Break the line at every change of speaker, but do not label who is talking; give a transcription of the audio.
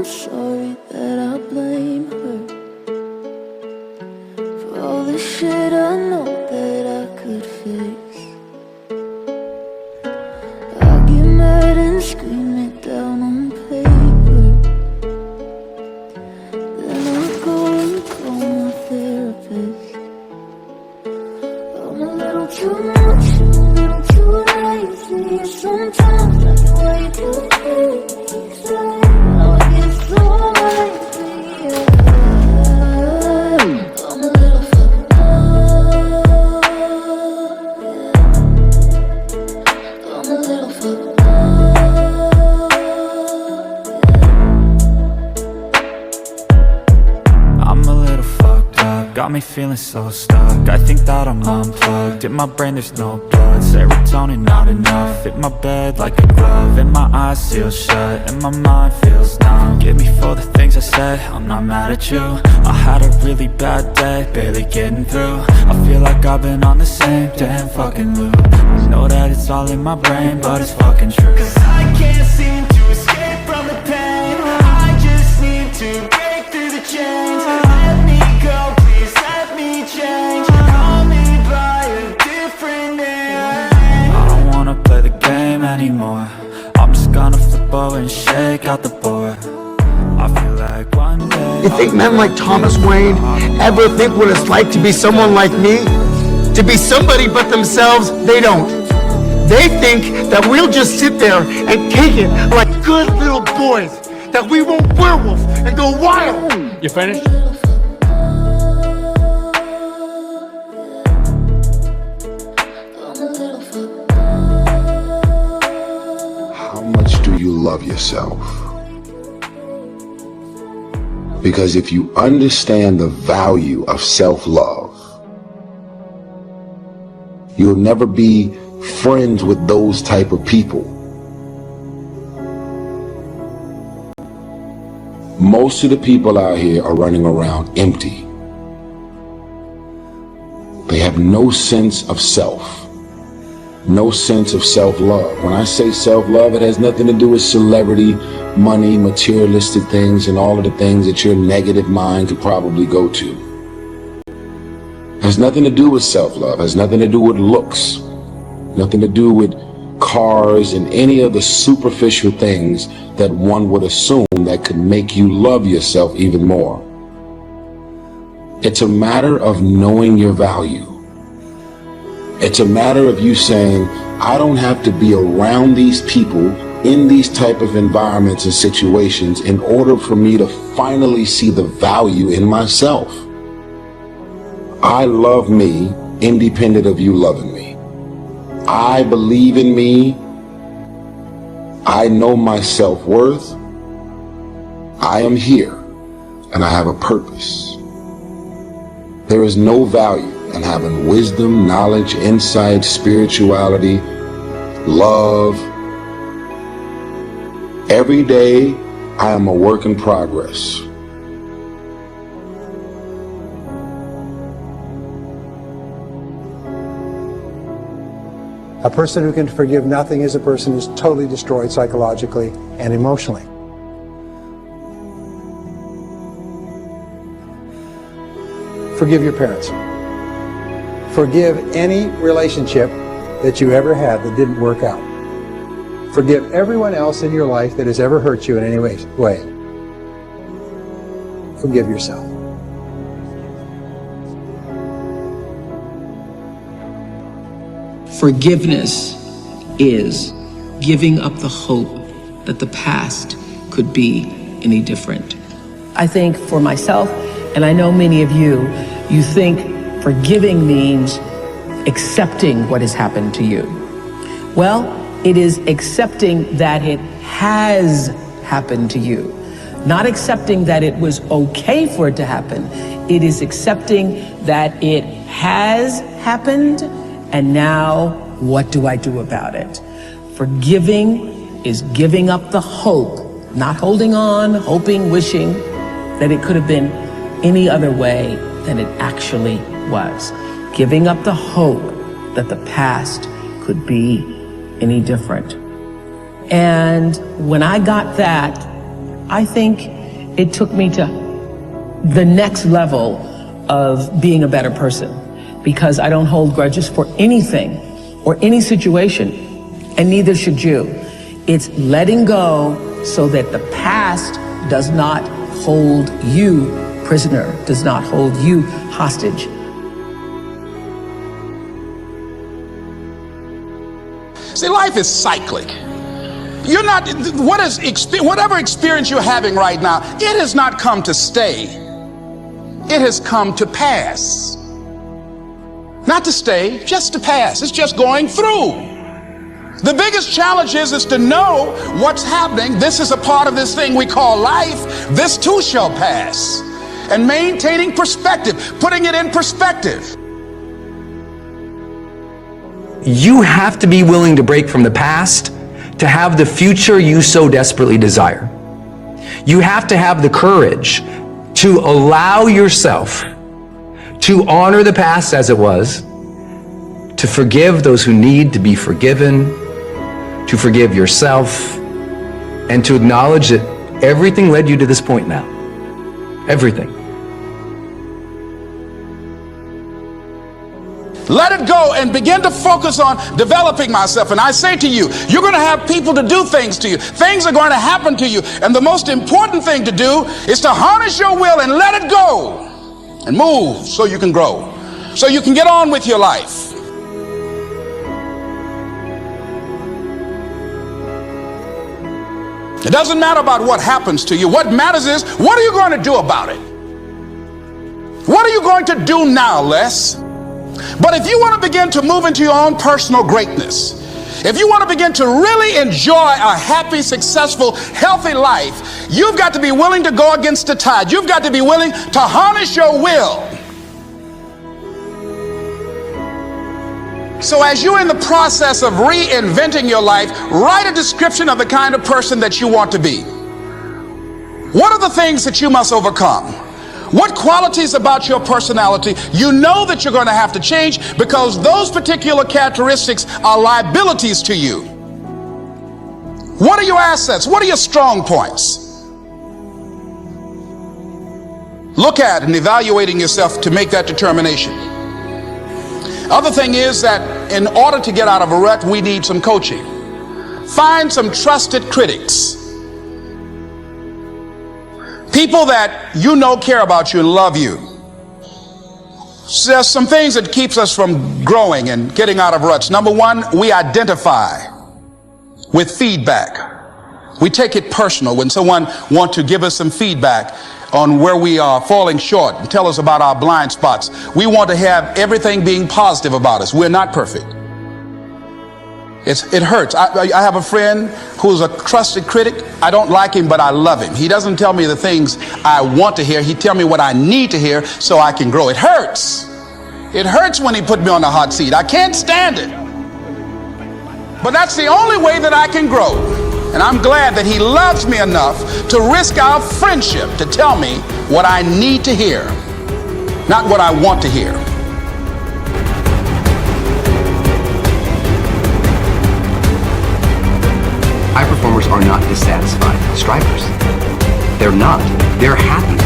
sorry that I blame her for all the shit I know that I could fix. I get mad and scream it down on paper, then I go and call my therapist. I'm a little too much, I'm a little too lazy. Sometimes I get way too easy. I get so lazy. I'm a little fucked up. I'm a little fucked up.
I'm a little fucked up, got me feeling so stuck. I think that I'm unplugged, in my brain there's no blood. Serotonin not enough, fit my bed like a glove. And my eyes seal shut, and my mind feels numb. Get me for the things I said, I'm not mad at you. I had a really bad day, barely getting through. I feel like I've been on the same damn fucking loop. I know that it's all in my brain, but it's fucking true.
Cause I can't seem to escape from the pain. I just need to break through the chains. Let me go, please let me change. Call me by a different name.
I don't wanna play the game anymore. I'm just gonna flip over and shake out the board. I feel like one day
You think men like Thomas Wayne ever think what it's like to be someone like me? To be somebody but themselves? They don't. They think that we'll just sit there and take it like good little boys, that we won't werewolf and go wild.
You finished?
How much do you love yourself? Because if you understand the value of self-love, you'll never be friends with those type of people. Most of the people out here are running around empty. They have no sense of self, no sense of self-love. When I say self-love, it has nothing to do with celebrity, money, materialistic things, and all of the things that your negative mind could probably go to. It has nothing to do with self-love. It has nothing to do with looks, nothing to do with cars and any of the superficial things that one would assume that could make you love yourself even more. It's a matter of knowing your value. It's a matter of you saying, I don't have to be around these people in these type of environments and situations in order for me to finally see the value in myself. I love me independent of you loving me. I believe in me. I know my self-worth. I am here and I have a purpose. There is no value in having wisdom, knowledge, insight, spirituality, love. Every day I am a work in progress.
A person who can forgive nothing is a person who's totally destroyed psychologically and emotionally. Forgive your parents. Forgive any relationship that you ever had that didn't work out. Forgive everyone else in your life that has ever hurt you in any way. Forgive yourself.
Forgiveness is giving up the hope that the past could be any different.
I think for myself, and I know many of you, you think forgiving means accepting what has happened to you. Well, it is accepting that it has happened to you. Not accepting that it was okay for it to happen. It is accepting that it has happened, and now what do I do about it? Forgiving is giving up the hope, not holding on, hoping, wishing that it could have been any other way than it actually was. Giving up the hope that the past could be any different. And when I got that, I think it took me to the next level of being a better person, because I don't hold grudges for anything or any situation, and neither should you. It's letting go so that the past does not hold you prisoner, does not hold you hostage.
See, life is cyclic. You're not, whatever experience you're having right now, it has not come to stay. It has come to pass. Not to stay, just to pass. It's just going through. The biggest challenge is to know what's happening. This is a part of this thing we call life. This too shall pass. And maintaining perspective, putting it in perspective.
You have to be willing to break from the past to have the future you so desperately desire. You have to have the courage to allow yourself to honor the past as it was, to forgive those who need to be forgiven, to forgive yourself, and to acknowledge that everything led you to this point now. Everything.
Let it go and begin to focus on developing myself. And I say to you, you're going to have people to do things to you. Things are going to happen to you. And the most important thing to do is to harness your will and let it go and move so you can grow, so you can get on with your life. It doesn't matter about what happens to you. What matters is, what are you going to do about it? What are you going to do now, Les? But if you want to begin to move into your own personal greatness, if you want to begin to really enjoy a happy, successful, healthy life, you've got to be willing to go against the tide. You've got to be willing to harness your will. So as you're in the process of reinventing your life, write a description of the kind of person that you want to be. What are the things that you must overcome? What qualities about your personality you know that you're going to have to change, because those particular characteristics are liabilities to you? What are your assets? What are your strong points? Look at and evaluating yourself to make that determination. Other thing is that in order to get out of a rut, we need some coaching. Find some trusted critics. People that you know care about you and love you. So there's some things that keeps us from growing and getting out of ruts. Number one, we identify with feedback. We take it personal when someone wants to give us some feedback on where we are falling short and tell us about our blind spots. We want to have everything being positive about us. We're not perfect. It hurts. I have a friend who's a trusted critic. I don't like him, but I love him. He doesn't tell me the things I want to hear. He tells me what I need to hear so I can grow. It hurts. It hurts when he put me on the hot seat. I can't stand it. But that's the only way that I can grow. And I'm glad that he loves me enough to risk our friendship to tell me what I need to hear, not what I want to hear.
High performers are not dissatisfied strivers. They're not. They're happy.